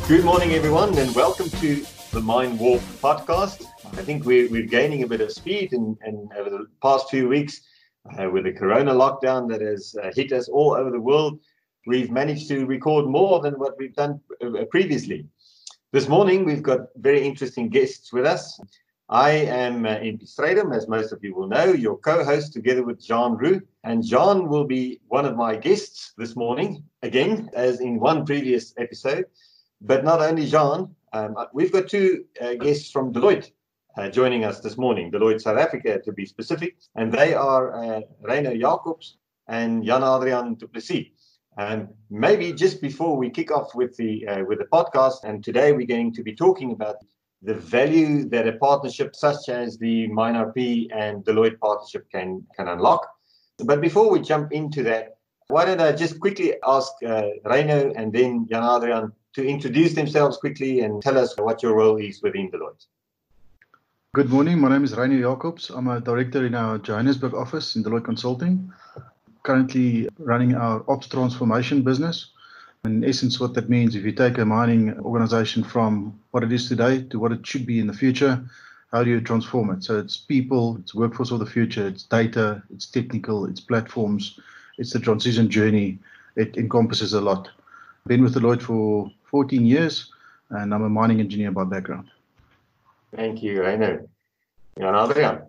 Good morning, everyone, and welcome to the Mind Walk podcast. I think we're gaining a bit of speed, and over the past few weeks, with the corona lockdown that has hit us all over the world, we've managed to record more than what we've done previously. This morning, we've got very interesting guests with us. I am MP Strydom, as most of you will know, your co-host together with Jean Roux. And Jean will be one of my guests this morning, again, as in one previous episode. But not only Jean, we've got two guests from Deloitte joining us this morning, Deloitte South Africa to be specific, and they are Reino Jacobs and Jan-Adriaan du Plessis. Maybe just before we kick off with the podcast, and today we're going to be talking about the value that a partnership such as the MindRP and Deloitte partnership can unlock. But before we jump into that, why don't I just quickly ask Reino and then Jan-Adriaan to introduce themselves quickly and tell us what your role is within Deloitte. Good morning. My name is Reino Jacobs. I'm a director in our Johannesburg office in Deloitte Consulting. Currently running our ops transformation business. In essence, what that means, if you take a mining organization from what it is today to what it should be in the future, how do you transform it? So it's people, it's workforce of the future, it's data, it's technical, it's platforms, it's the transition journey. It encompasses a lot. Been with Deloitte for 14 years, and I'm a mining engineer by background. Thank you, Reino. Jan-Adriaan.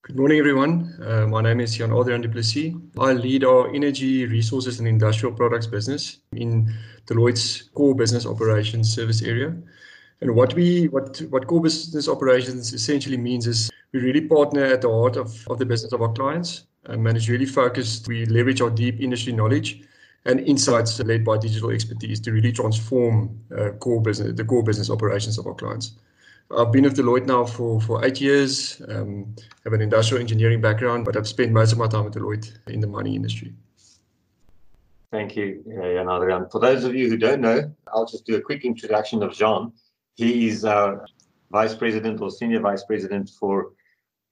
Good morning, everyone. My name is Jan-Adriaan du Plessis. I lead our energy, resources, and industrial products business in Deloitte's core business operations service area. And what core business operations essentially means is we really partner at the heart of the business of our clients. And it's really focused. We leverage our deep industry knowledge and insights led by digital expertise to really transform the core business operations of our clients. I've been with Deloitte now for 8 years, have an industrial engineering background, but I've spent most of my time at Deloitte in the mining industry. Thank you, Jan-Adriaan. For those of you who don't know, I'll just do a quick introduction of Jean. He is our vice president or senior vice president for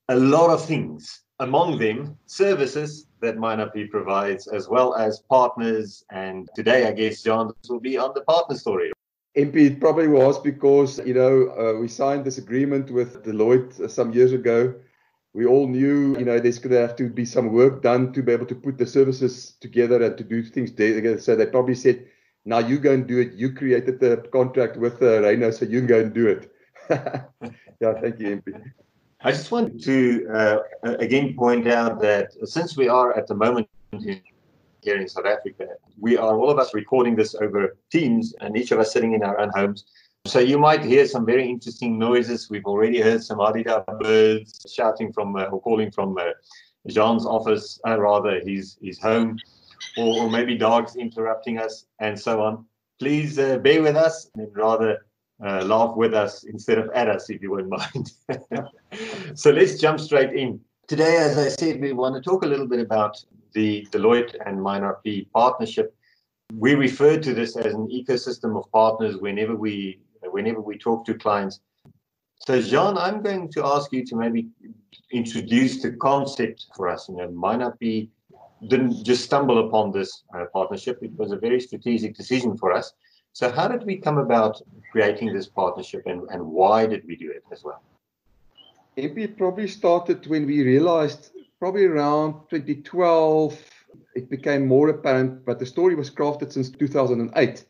a lot of things, among them services that MindRP provides, as well as partners. And today, I guess, Jean, this will be on the partner story. MP, it probably was because, we signed this agreement with Deloitte some years ago. We all knew, there's going to have to be some work done to be able to put the services together and to do things together. So they probably said, now you go and do it. You created the contract with Reino, so you can go and do it. Yeah, thank you, MP. I just want to again point out that since we are at the moment here in South Africa, we are all of us recording this over Teams, and each of us sitting in our own homes. So you might hear some very interesting noises. We've already heard some Adida birds shouting from or calling from Jean's office, rather his home, or maybe dogs interrupting us and so on. Please bear with us and rather laugh with us instead of at us, if you won't mind. So let's jump straight in. Today, as I said, we want to talk a little bit about the Deloitte and MindRP partnership. We refer to this as an ecosystem of partners whenever we talk to clients. So, Jean, I'm going to ask you to maybe introduce the concept for us. MindRP didn't just stumble upon this partnership. It was a very strategic decision for us. So how did we come about creating this partnership, and why did we do it as well? MP probably started when we realized, probably around 2012, it became more apparent, but the story was crafted since 2008.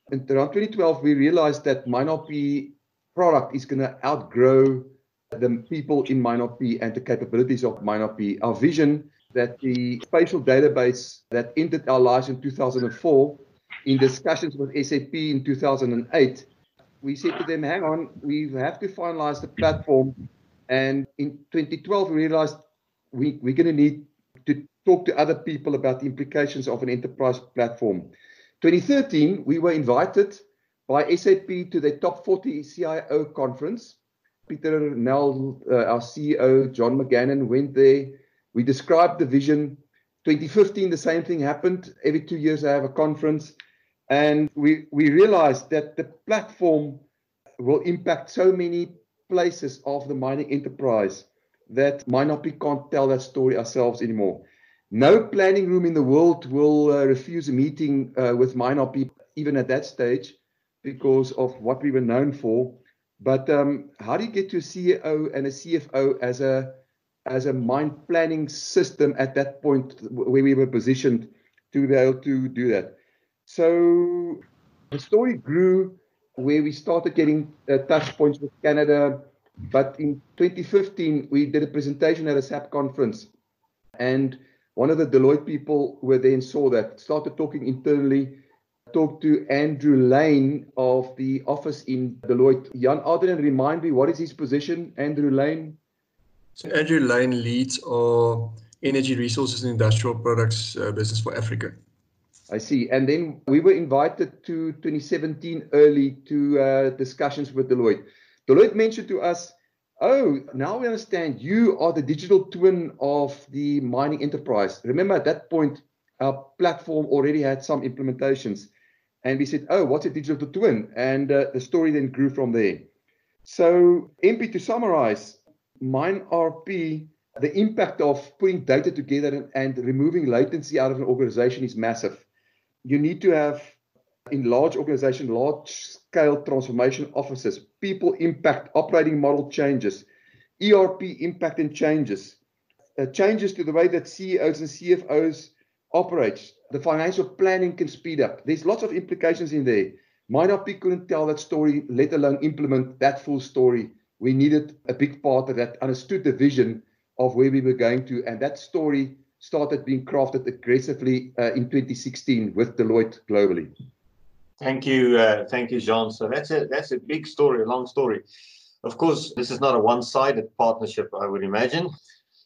And around 2012, we realized that MindRP product is going to outgrow the people in MindRP and the capabilities of MindRP. Our vision that the spatial database that entered our lives in 2004, in discussions with SAP in 2008, we said to them, hang on, we have to finalize the platform. And in 2012, we realized we're going to need to talk to other people about the implications of an enterprise platform. 2013, we were invited by SAP to the Top 40 CIO conference. Peter Nel, our CEO, John McGannon went there. We described the vision. 2015, the same thing happened. Every 2 years, I have a conference. And we realized that the platform will impact so many places of the mining enterprise that MindRP can't tell that story ourselves anymore. No planning room in the world will refuse a meeting with MindRP, even at that stage. because of what we were known for. But how do you get to a CEO and a CFO as a mine planning system at that point where we were positioned to be able to do that? So the story grew where we started getting touch points with Canada. But in 2015, we did a presentation at a SAP conference. And one of the Deloitte people who then saw that, started talking internally, talked to Andrew Lane of the office in Deloitte. Jan Adrian, remind me, what is his position, Andrew Lane? So Andrew Lane leads our energy resources and industrial products business for Africa. I see. And then we were invited to 2017 early to discussions with Deloitte. Deloitte mentioned to us, oh, now we understand you are the digital twin of the mining enterprise. Remember, at that point, our platform already had some implementations. And we said, oh, what's a digital twin? And the story then grew from there. So, MP, to summarize, MineRP, the impact of putting data together and removing latency out of an organization is massive. You need to have, in large organizations, large-scale transformation offices, people impact, operating model changes, ERP impact and changes, changes to the way that CEOs and CFOs operate. The financial planning can speed up. There's lots of implications in there. MineRP couldn't tell that story, let alone implement that full story. We needed a big partner that understood the vision of where we were going to, and that story started being crafted aggressively in 2016 with Deloitte globally. Thank you, Jean. So that's a big story, a long story. Of course, this is not a one-sided partnership, I would imagine.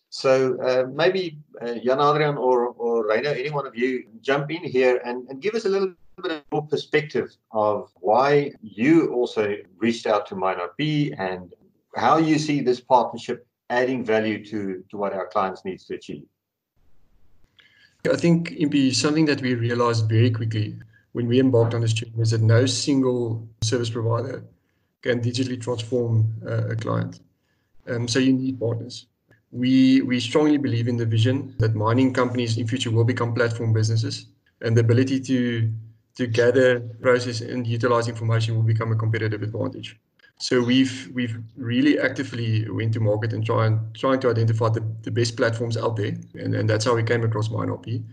So maybe Jan Adrian or Reino, any one of you jump in here and give us a little bit of your perspective of why you also reached out to MineRP and how you see this partnership adding value to what our clients need to achieve. I think, Impy, something that we realized very quickly when we embarked on this journey is that no single service provider can digitally transform a client. So you need partners. We strongly believe in the vision that mining companies in future will become platform businesses, and the ability to gather, process, and utilize information will become a competitive advantage. So we've really actively went to market and trying to identify the best platforms out there, and that's how we came across MineRP.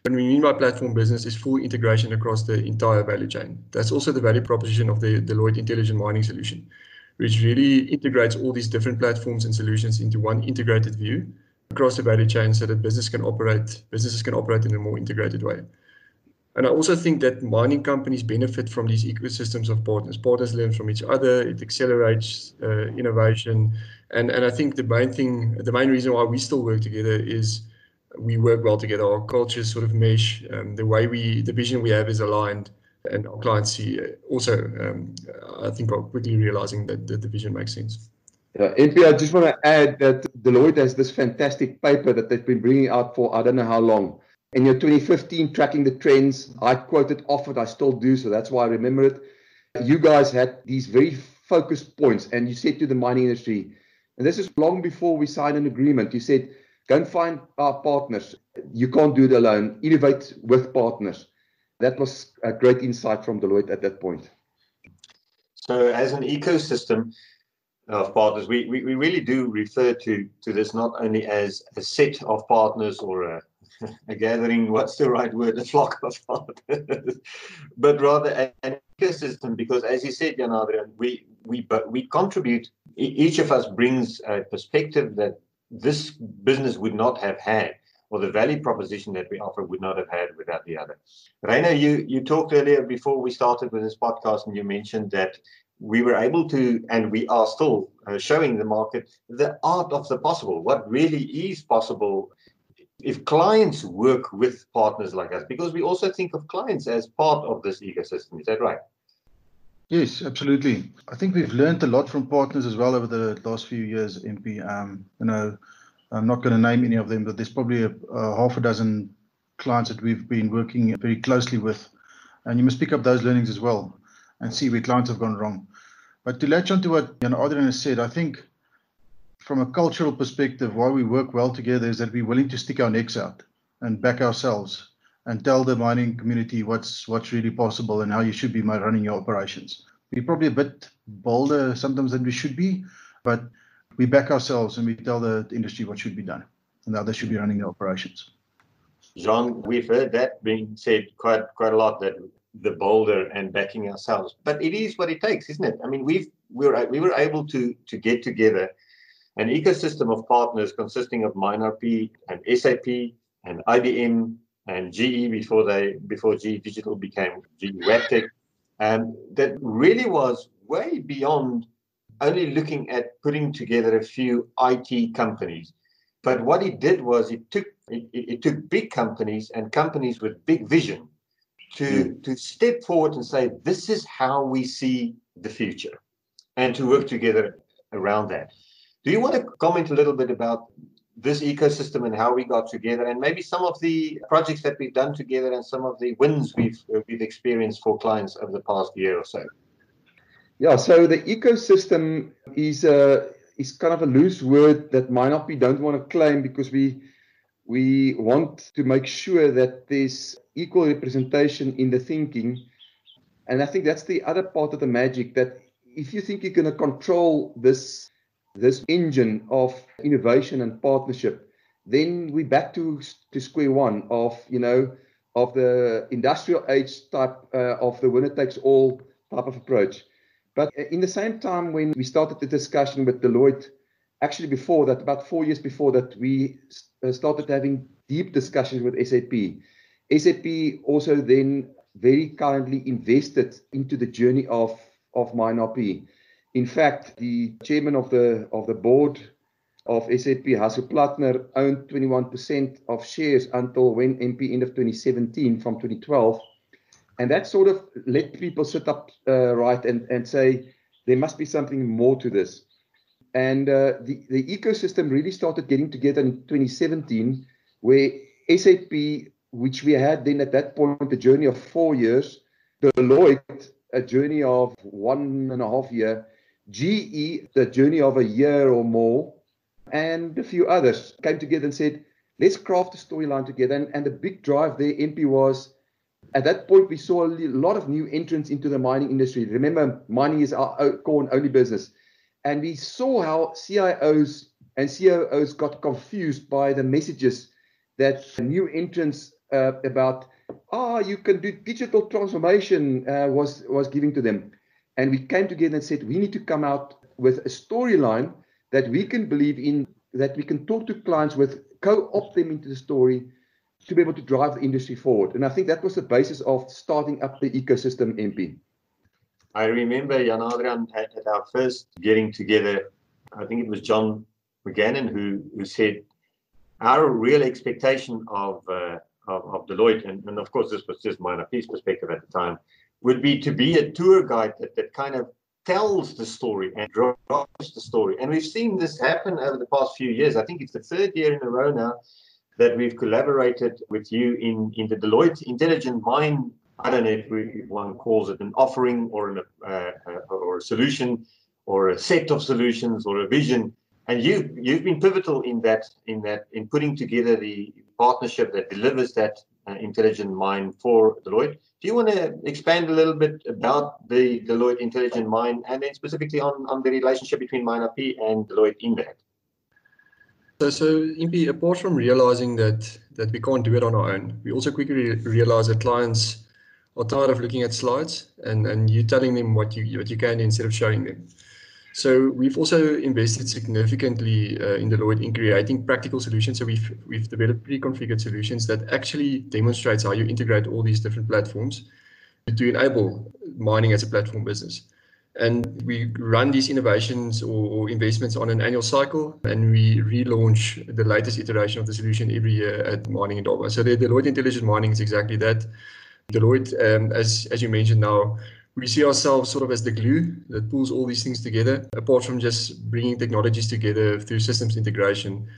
What we mean by platform business is full integration across the entire value chain. That's also the value proposition of the Deloitte Intelligent Mining Solution, which really integrates all these different platforms and solutions into one integrated view across the value chain so that businesses can operate in a more integrated way. And I also think that mining companies benefit from these ecosystems of partners. Partners learn from each other, it accelerates innovation. And I think the main reason why we still work together is we work well together. Our cultures sort of mesh. The vision we have is aligned, and our clients see also, I think, are quickly realizing that the vision makes sense. MP, I just want to add that Deloitte has this fantastic paper that they've been bringing out for I don't know how long. In your 2015, tracking the trends, I quoted often, I still do, so that's why I remember it. You guys had these very focused points, and you said to the mining industry, and this is long before we signed an agreement, you said, go and find our partners. You can't do it alone. Innovate with partners. That was a great insight from Deloitte at that point. So as an ecosystem of partners, we really do refer to this not only as a set of partners or a gathering, what's the right word, a flock of partners, but rather an ecosystem, because as you said, Jan Adrian, we contribute, each of us brings a perspective that this business would not have had, or the value proposition that we offer would not have had without the other. Reino, you talked earlier before we started with this podcast, and you mentioned that we were able to, and we are still showing the market the art of the possible, what really is possible if clients work with partners like us, because we also think of clients as part of this ecosystem. Is that right? Yes, absolutely. I think we've learned a lot from partners as well over the last few years, MP. I'm not going to name any of them, but there's probably a half a dozen clients that we've been working very closely with. And you must pick up those learnings as well and see where clients have gone wrong. But to latch on to what Jan Adrian has said, I think from a cultural perspective, why we work well together is that we're willing to stick our necks out and back ourselves and tell the mining community what's really possible and how you should be running your operations. We're probably a bit bolder sometimes than we should be, but we back ourselves and we tell the industry what should be done and how they should be running their operations. Jean, we've heard that being said quite a lot, that the bolder and backing ourselves. But it is what it takes, isn't it? I mean, we were able to get together an ecosystem of partners consisting of MineRP and SAP and IBM and GE before GE Digital became GE Wabtec, that really was way beyond only looking at putting together a few IT companies. But what it did was it took big companies and companies with big vision to step forward and say, this is how we see the future, and to work together around that. Do you want to comment a little bit about this ecosystem and how we got together, and maybe some of the projects that we've done together and some of the wins we've experienced for clients over the past year or so? Yeah, so the ecosystem is kind of a loose word that MineRP don't want to claim, because we want to make sure that there's equal representation in the thinking. And I think that's the other part of the magic, that if you think you're going to control this engine of innovation and partnership, then we're back to square one of the industrial age type of the winner takes all type of approach. But in the same time, when we started the discussion with Deloitte, actually before that, about 4 years before that, we started having deep discussions with SAP. SAP also then very kindly invested into the journey of MineRP. In fact, the chairman of the board of SAP, Hasso Plattner, owned 21% of shares until WinMP end of 2017 from 2012. And that sort of let people sit up right and say, there must be something more to this. And the ecosystem really started getting together in 2017, where SAP, which we had then at that point a journey of 4 years, Deloitte, a journey of 1.5 years, GE, the journey of a year or more, and a few others came together and said, let's craft a storyline together. And the big drive there, MP, was, at that point, we saw a lot of new entrants into the mining industry. Remember, mining is our core and only business. And we saw how CIOs and COOs got confused by the messages that new entrants about, you can do digital transformation was giving to them. And we came together and said, we need to come out with a storyline that we can believe in, that we can talk to clients with, co-opt them into the story to be able to drive the industry forward. And I think that was the basis of starting up the ecosystem, MP. I remember, Jan Adriaan, at our first getting together, I think it was John McGannon who said, our real expectation of Deloitte, and of course this was just MineRP's perspective at the time, would be to be a tour guide that kind of tells the story and drives the story. And we've seen this happen over the past few years. I think it's the third year in a row now that we've collaborated with you in the Deloitte Intelligent Mine. I don't know if one calls it an offering or a solution or a set of solutions or a vision. And you've been pivotal in putting together the partnership that delivers that intelligent mine for Deloitte. Do you want to expand a little bit about the Deloitte Intelligent Mine, and then specifically on the relationship between MineRP and Deloitte in that? So MP, apart from realizing that we can't do it on our own, we also quickly realized that clients are tired of looking at slides and you telling them what you can instead of showing them. So we've also invested significantly in Deloitte in creating practical solutions. So we've developed pre-configured solutions that actually demonstrates how you integrate all these different platforms to enable mining as a platform business. And we run these innovations or investments on an annual cycle, and we relaunch the latest iteration of the solution every year at Mining Indaba. So the Deloitte Intelligent Mining is exactly that. Deloitte, as you mentioned now, we see ourselves sort of as the glue that pulls all these things together. Apart from just bringing technologies together through systems integration,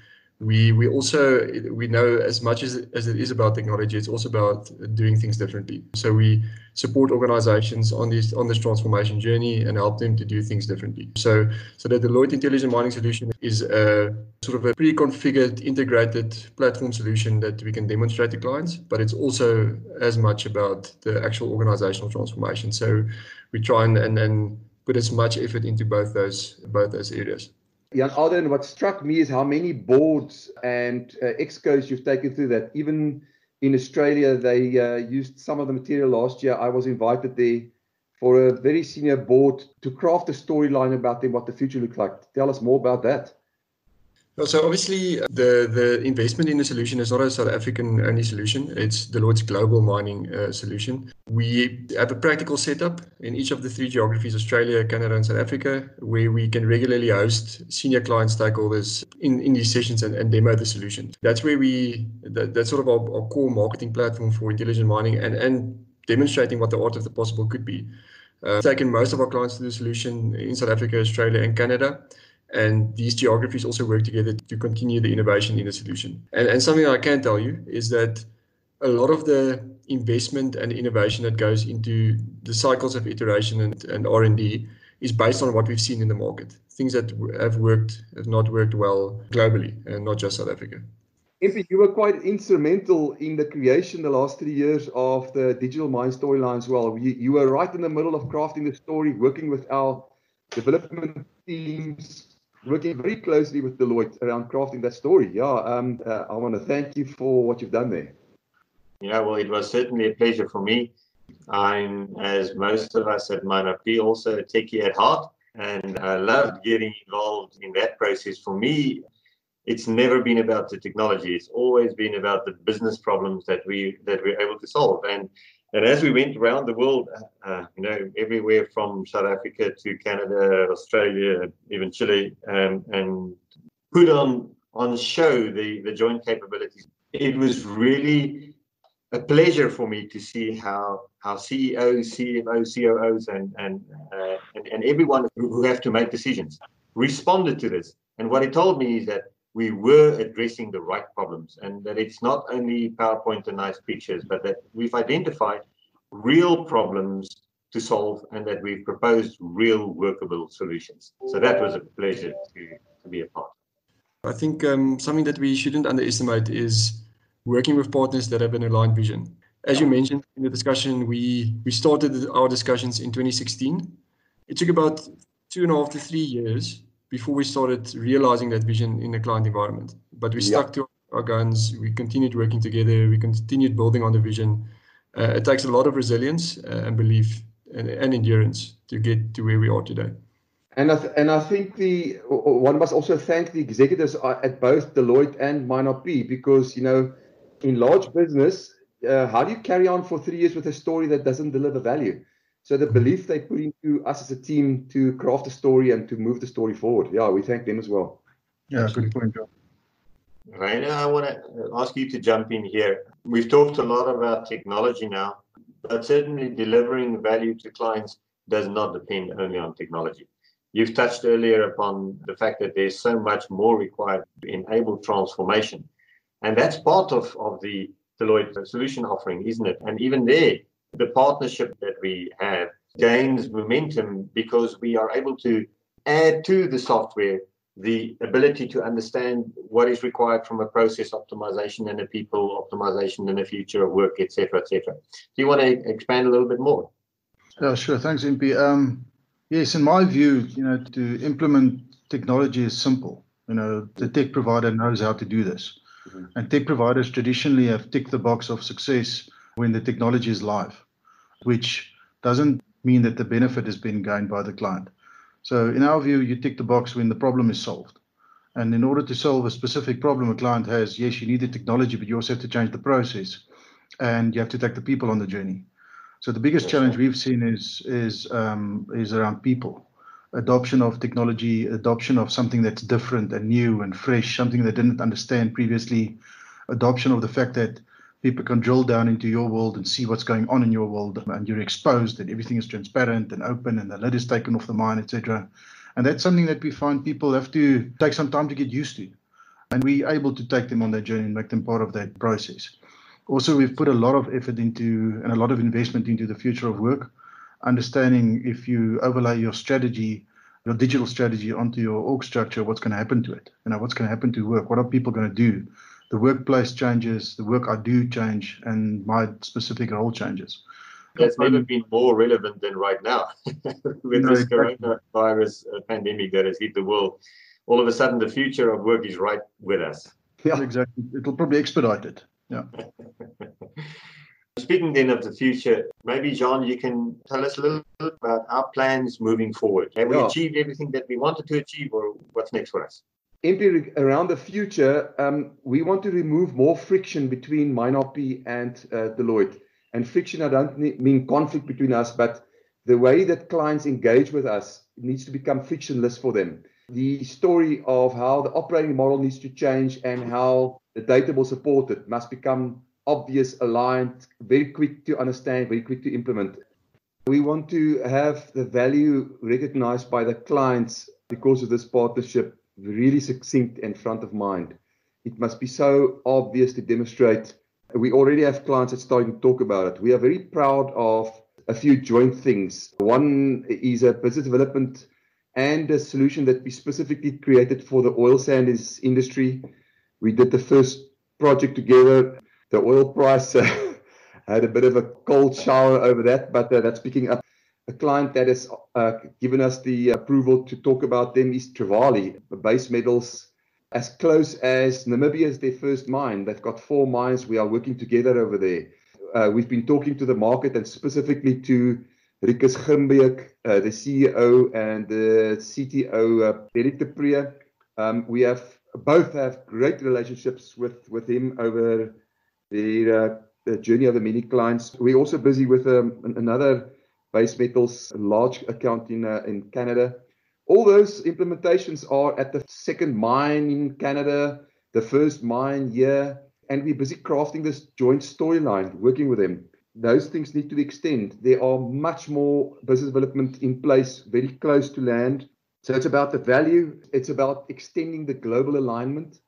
We also know as much as it is about technology, it's also about doing things differently. So we support organizations on this transformation journey and help them to do things differently. So the Deloitte Intelligent Mining Solution is a sort of a pre-configured, integrated platform solution that we can demonstrate to clients, but it's also as much about the actual organizational transformation. So we try and put as much effort into both those areas. Jan Adrian, what struck me is how many boards and excos you've taken through that. Even in Australia, they used some of the material last year. I was invited there for a very senior board to craft a storyline about them, what the future looks like. Tell us more about that. So obviously, the investment in the solution is not a South African-only solution. It's Deloitte's global mining solution. We have a practical setup in each of the 3 geographies, Australia, Canada, and South Africa, where we can regularly host senior client stakeholders in these sessions and demo the solution. That's where that's sort of our core marketing platform for intelligent mining and demonstrating what the art of the possible could be. Taken most of our clients to the solution in South Africa, Australia, and Canada. And these geographies also work together to continue the innovation in the solution. And something I can tell you is that a lot of the investment and innovation that goes into the cycles of iteration and R&D is based on what we've seen in the market. Things that have not worked well globally, and not just South Africa. MP, you were quite instrumental in the creation the last 3 years of the Digital Mine storyline as well. You were right in the middle of crafting the story, working with our development teams, working very closely with Deloitte around crafting that story. Yeah, I want to thank you for what you've done there. Yeah, well, it was certainly a pleasure for me. I'm, as most of us at MineUp, also a techie at heart, and I loved getting involved in that process. For me, it's never been about the technology. It's always been about the business problems that we're able to solve. And as we went around the world, everywhere from South Africa to Canada, Australia, even Chile, and put on show the joint capabilities, it was really a pleasure for me to see how CEOs, CFOs, COOs, and everyone who have to make decisions responded to this. And what it told me is that we were addressing the right problems, and that it's not only PowerPoint and nice pictures, but that we've identified real problems to solve and that we've proposed real workable solutions. So that was a pleasure to be a part of. I think something that we shouldn't underestimate is working with partners that have an aligned vision. As you mentioned in the discussion, we started our discussions in 2016. It took about 2.5 to 3 years before we started realizing that vision in the client environment. But we stuck to our guns, we continued working together, we continued building on the vision. It takes a lot of resilience and belief and endurance to get to where we are today. And I think one must also thank the executives at both Deloitte and MineUp, because, in large business, how do you carry on for 3 years with a story that doesn't deliver value? So the belief they put into us as a team to craft a story and to move the story forward. Yeah, we thank them as well. Yeah, good point, John. Rainer, I want to ask you to jump in here. We've talked a lot about technology now, but certainly delivering value to clients does not depend only on technology. You've touched earlier upon the fact that there's so much more required to enable transformation. And that's part of the Deloitte solution offering, isn't it? And even there, the partnership that we have gains momentum because we are able to add to the software the ability to understand what is required from a process optimization and a people optimization and a future of work, etc., etc. Do you want to expand a little bit more? Yeah, sure. Thanks, MP. Yes, in my view, to implement technology is simple. The tech provider knows how to do this. Mm-hmm. And tech providers traditionally have ticked the box of success when the technology is live, which doesn't mean that the benefit has been gained by the client. So in our view, you tick the box when the problem is solved. And in order to solve a specific problem a client has, yes, you need the technology, but you also have to change the process. And you have to take the people on the journey. So the biggest challenge we've seen is around people. Adoption of technology, adoption of something that's different and new and fresh, something they didn't understand previously, adoption of the fact that people can drill down into your world and see what's going on in your world, and you're exposed and everything is transparent and open and the lid is taken off the mine, etc. And that's something that we find people have to take some time to get used to. And we're able to take them on that journey and make them part of that process. Also, we've put a lot of effort into and a lot of investment into the future of work, understanding if you overlay your strategy, your digital strategy onto your org structure, what's going to happen to it? What's going to happen to work? What are people going to do? The workplace changes, the work I do change, and my specific role changes. That's never been more relevant than right now with this coronavirus pandemic that has hit the world. All of a sudden, the future of work is right with us. Yeah, exactly. It'll probably expedite it. Yeah. Speaking then of the future, maybe, Jean, you can tell us a little bit about our plans moving forward. Have we achieved everything that we wanted to achieve, or what's next for us? MP, around the future, we want to remove more friction between MineRP and Deloitte. And friction, I don't mean conflict between us, but the way that clients engage with us needs to become frictionless for them. The story of how the operating model needs to change and how the data will support it must become obvious, aligned, very quick to understand, very quick to implement. We want to have the value recognized by the clients because of this partnership really succinct and front of mind. It must be so obvious to demonstrate. We already have clients that are starting to talk about it. We are very proud of a few joint things. One is a business development and a solution that we specifically created for the oil sands industry. We did the first project together. The oil price had a bit of a cold shower over that, but that's picking up. A client that has given us the approval to talk about them is Trevali, base metals, as close as Namibia is their first mine. They've got 4 mines. We are working together over there. We've been talking to the market and specifically to Rikus Grimbeek, the CEO, and the CTO, Derek de Pre. We both have great relationships with him over the journey of the many clients. We're also busy with another base metals large account in Canada. All those implementations are at the second mine in Canada, the first mine here, and we're busy crafting this joint storyline, working with them. Those things need to extend. There are much more business development in place, very close to land. So it's about the value. It's about extending the global alignment.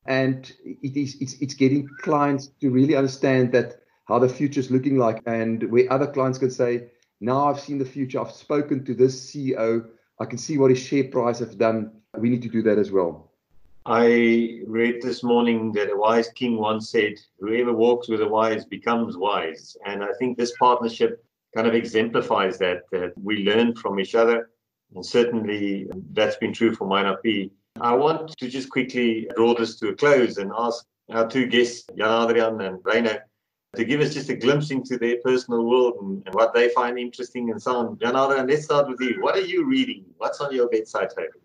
And it's getting clients to really understand that how the future is looking like, and where other clients can say, now I've seen the future. I've spoken to this CEO. I can see what his share price has done. We need to do that as well. I read this morning that a wise king once said, whoever walks with the wise becomes wise. And I think this partnership kind of exemplifies that we learn from each other. And certainly that's been true for MineRP. I want to just quickly draw this to a close and ask our 2 guests, Jan-Adriaan and Reino, to give us just a glimpse into their personal world and what they find interesting and so on. Jan-Adriaan, let's start with you. What are you reading? What's on your bedside table?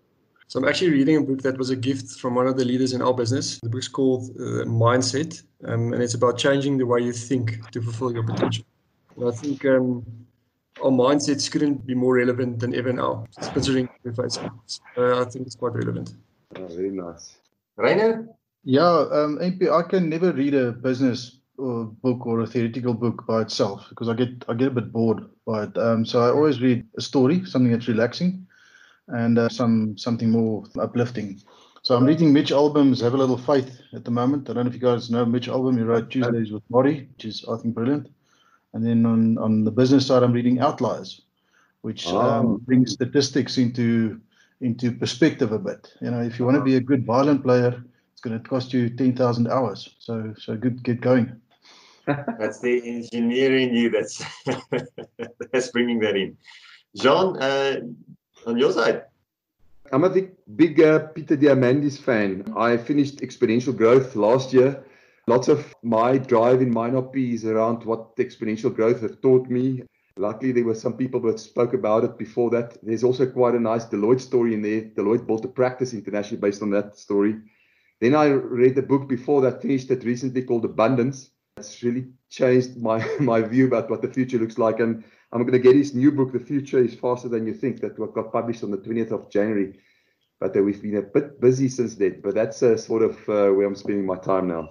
So I'm actually reading a book that was a gift from one of the leaders in our business. The book's called Mindset, and it's about changing the way you think to fulfill your potential. And I think our mindsets couldn't be more relevant than ever now, considering the facing. I think it's quite relevant. Oh, very nice. Reino? Yeah, MP, I can never read a business book or a theoretical book by itself because I get a bit bored by it. So I always read a story, something that's relaxing, and something more uplifting. So I'm reading Mitch Albom's Have a Little Faith at the moment. I don't know if you guys know Mitch Albom. He wrote Tuesdays with Maury, which is, I think, brilliant. And then on the business side, I'm reading Outliers, which brings statistics into perspective a bit. If you want to be a good violin player, it's going to cost you 10,000 hours. So good, get going. That's the engineer in you that's bringing that in. Jean, on your side? I'm a big Peter Diamandis fan. I finished Exponential Growth last year. Lots of my drive in MineRP is around what the exponential growth have taught me. Luckily, there were some people that spoke about it before that. There's also quite a nice Deloitte story in there. Deloitte built a practice internationally based on that story. Then I read the book before that, finished it recently, called Abundance. It's really changed my view about what the future looks like. And I'm going to get his new book, The Future is Faster Than You Think, that got published on the 20th of January. But we've been a bit busy since then. But that's sort of where I'm spending my time now.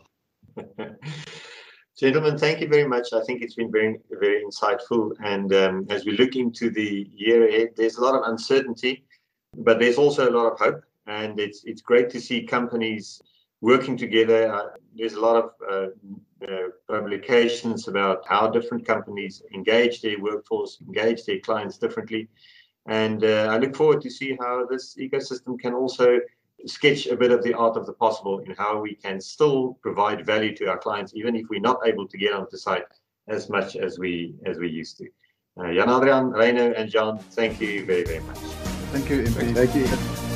Gentlemen, thank you very much. I think it's been very, very insightful. And as we look into the year ahead, there's a lot of uncertainty, but there's also a lot of hope. And it's great to see companies working together. There's a lot of publications about how different companies engage their workforce, engage their clients differently. And I look forward to see how this ecosystem can also sketch a bit of the art of the possible in how we can still provide value to our clients, even if we're not able to get onto site as much as we used to. Jan Adriaan, Reino, and John, thank you very, very much. Thank you, MP. Thank you.